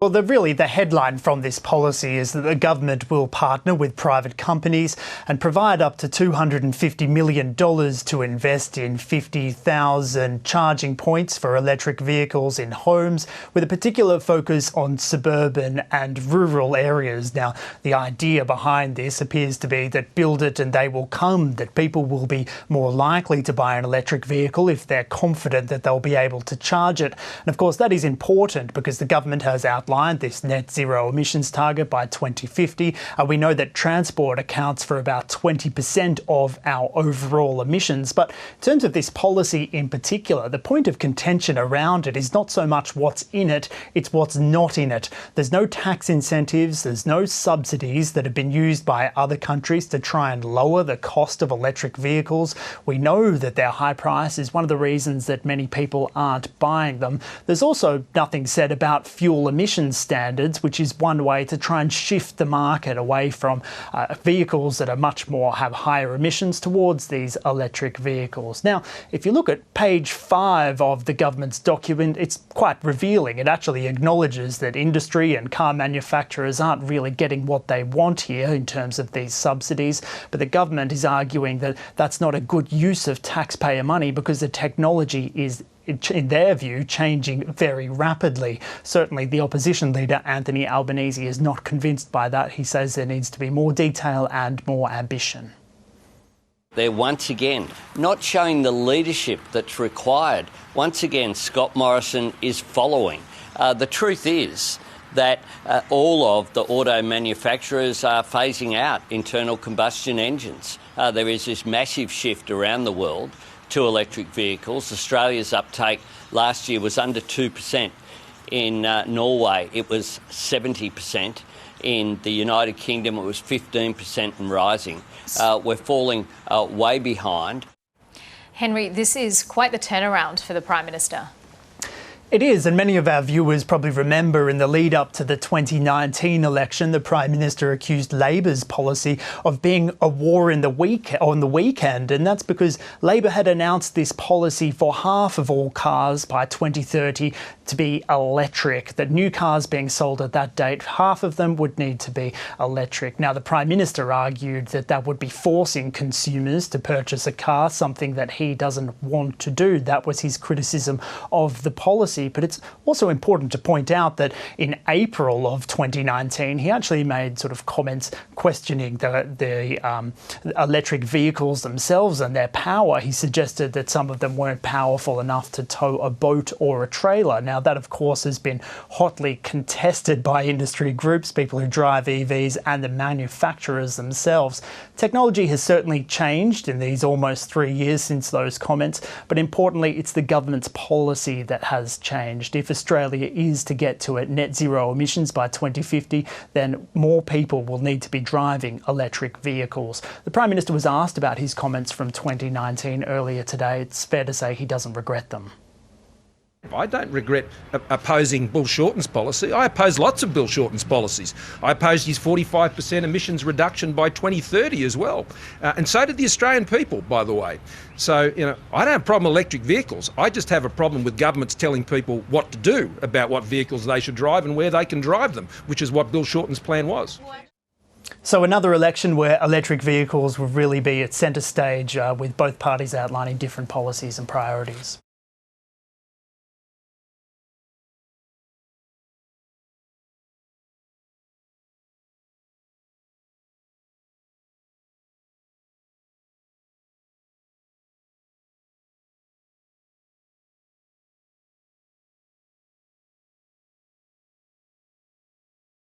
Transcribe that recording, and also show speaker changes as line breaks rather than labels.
Well, the headline from this policy is that the government will partner with private companies and provide up to $250 million to invest in 50,000 charging points for electric vehicles in homes, with a particular focus on suburban and rural areas. Now, the idea behind this appears to be that build it and they will come, that people will be more likely to buy an electric vehicle if they're confident that they'll be able to charge it. And of course, that is important because the government has outlined this net zero emissions target by 2050. We know that transport accounts for about 20% of our overall emissions. But in terms of this policy in particular, the point of contention around it is not so much what's in it, it's what's not in it. There's no tax incentives, there's no subsidies that have been used by other countries to try and lower the cost of electric vehicles. We know that their high price is one of the reasons that many people aren't buying them. There's also nothing said about fuel emissions standards, which is one way to try and shift the market away from vehicles that are much more have higher emissions towards these electric vehicles. Now, if you look at page 5 of the government's document, it's quite revealing. It actually acknowledges that industry and car manufacturers aren't really getting what they want here in terms of these subsidies, but the government is arguing that that's not a good use of taxpayer money because the technology is, in their view, changing very rapidly. Certainly the opposition leader Anthony Albanese is not convinced by that. He says there needs to be more detail and more ambition.
They're once again not showing the leadership that's required. Once again, Scott Morrison is following. The truth is that all of the auto manufacturers are phasing out internal combustion engines. There is this massive shift around the world to electric vehicles. Australia's uptake last year was under 2%. In Norway, it was 70%. In the United Kingdom, it was 15% and rising. We're falling way behind.
Henry, this is quite the turnaround for the Prime Minister.
It is, and many of our viewers probably remember in the lead up to the 2019 election, the Prime Minister accused Labor's policy of being a war on the weekend, and that's because Labor had announced this policy for half of all cars by 2030 to be electric, that new cars being sold at that date, half of them would need to be electric. Now, the Prime Minister argued that that would be forcing consumers to purchase a car, something that he doesn't want to do. That was his criticism of the policy. But it's also important to point out that in April of 2019, he actually made sort of comments questioning the electric vehicles themselves and their power. He suggested that some of them weren't powerful enough to tow a boat or a trailer. Now, that, of course, has been hotly contested by industry groups, people who drive EVs and the manufacturers themselves. Technology has certainly changed in these almost 3 years since those comments, but importantly, it's the government's policy that has changed. If Australia is to get to net zero emissions by 2050, then more people will need to be driving electric vehicles. The Prime Minister was asked about his comments from 2019 earlier today. It's fair to say he doesn't regret them.
I don't regret opposing Bill Shorten's policy. I oppose lots of Bill Shorten's policies. I opposed his 45% emissions reduction by 2030 as well. And so did the Australian people, by the way. So, I don't have a problem with electric vehicles. I just have a problem with governments telling people what to do about what vehicles they should drive and where they can drive them, which is what Bill Shorten's plan was.
So another election where electric vehicles will really be at centre stage, with both parties outlining different policies and priorities.